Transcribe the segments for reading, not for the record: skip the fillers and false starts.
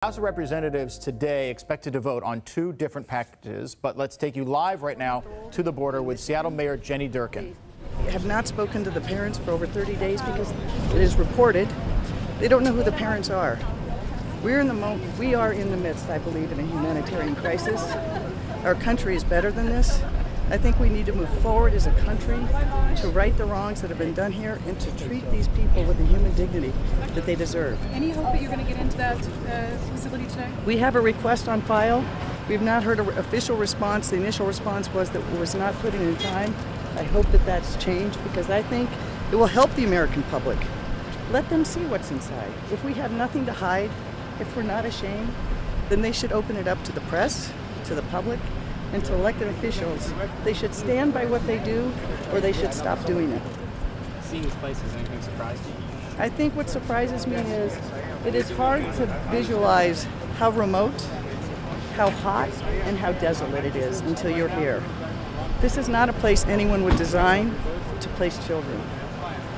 House of Representatives today expected to vote on two different packages, but let's take you live right now to the border with Seattle Mayor Jenny Durkan. I have not spoken to the parents for over 30 days because it is reported they don't know who the parents are. We are in the midst, I believe, in a humanitarian crisis. Our country is better than this. I think we need to move forward as a country to right the wrongs that have been done here and to treat these people with the human dignity that they deserve. Any hope that you're going to get into that facility today? We have a request on file. We've not heard an official response. The initial response was that it was not putting in time. I hope that that's changed because I think it will help the American public. Let them see what's inside. If we have nothing to hide, if we're not ashamed, then they should open it up to the press, to the public, and to elected officials. They should stand by what they do, or they should stop doing it. Seeing these places, anything surprised you? I think what surprises me is it is hard to visualize how remote, how hot, and how desolate it is until you're here. This is not a place anyone would design to place children.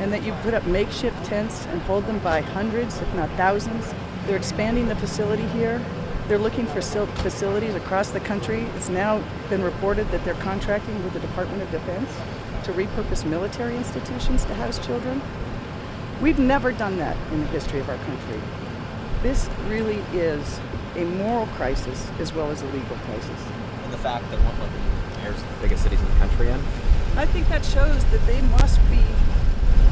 And that you put up makeshift tents and hold them by hundreds, if not thousands. They're expanding the facility here. They're looking for facilities across the country. It's now been reported that they're contracting with the Department of Defense to repurpose military institutions to house children. We've never done that in the history of our country. This really is a moral crisis as well as a legal crisis. And the fact that one of the mayors of the biggest cities in the country in? I think that shows that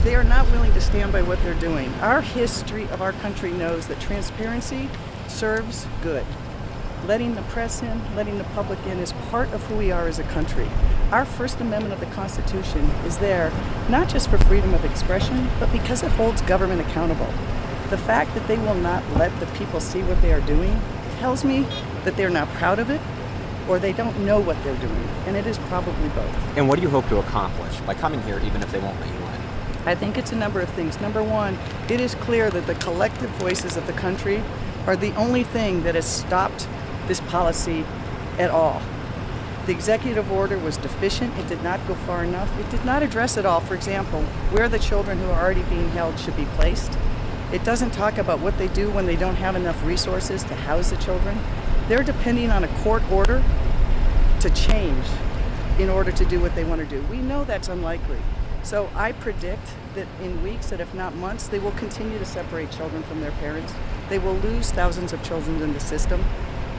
they are not willing to stand by what they're doing. Our history of our country knows that transparency serves good. Letting the press in, letting the public in is part of who we are as a country. Our First Amendment of the Constitution is there not just for freedom of expression, but because it holds government accountable. The fact that they will not let the people see what they are doing tells me that they're not proud of it or they don't know what they're doing, and it is probably both. And what do you hope to accomplish by coming here even if they won't let you in? I think it's a number of things. Number one, it is clear that the collective voices of the country are the only thing that has stopped this policy at all. The executive order was deficient. It did not go far enough. It did not address at all, for example, where the children who are already being held should be placed. It doesn't talk about what they do when they don't have enough resources to house the children. They're depending on a court order to change in order to do what they want to do. We know that's unlikely. So I predict that in weeks, that if not months, they will continue to separate children from their parents. They will lose thousands of children in the system.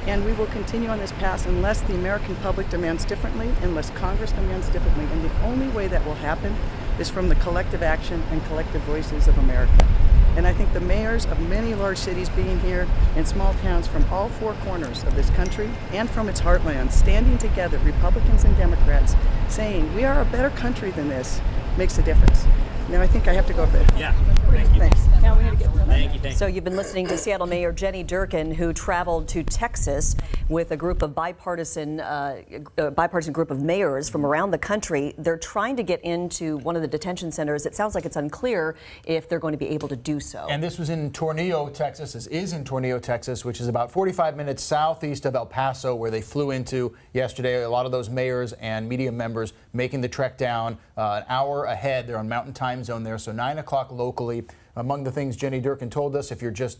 And we will continue on this path unless the American public demands differently, unless Congress demands differently. And the only way that will happen is from the collective action and collective voices of America. And I think the mayors of many large cities being here and small towns from all four corners of this country and from its heartland, standing together, Republicans and Democrats, saying we are a better country than this, makes a difference. Now I think I have to go up there. Yeah, thank you. Thanks. Now we need to get Thank you. So you've been listening to Seattle Mayor Jenny Durkan, who traveled to Texas with a group of bipartisan group of mayors from around the country. They're trying to get into one of the detention centers. It sounds like it's unclear if they're going to be able to do so. And this was in Tornillo, Texas. This is in Tornillo, Texas, which is about 45 minutes southeast of El Paso, where they flew into yesterday. A lot of those mayors and media members making the trek down an hour ahead. They're on Mountain Time Zone there, so 9 o'clock locally. Among the things Jenny Durkan told us, if you're just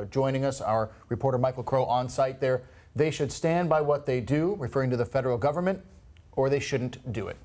joining us, our reporter Michael Crow on site there, they should stand by what they do, referring to the federal government, or they shouldn't do it.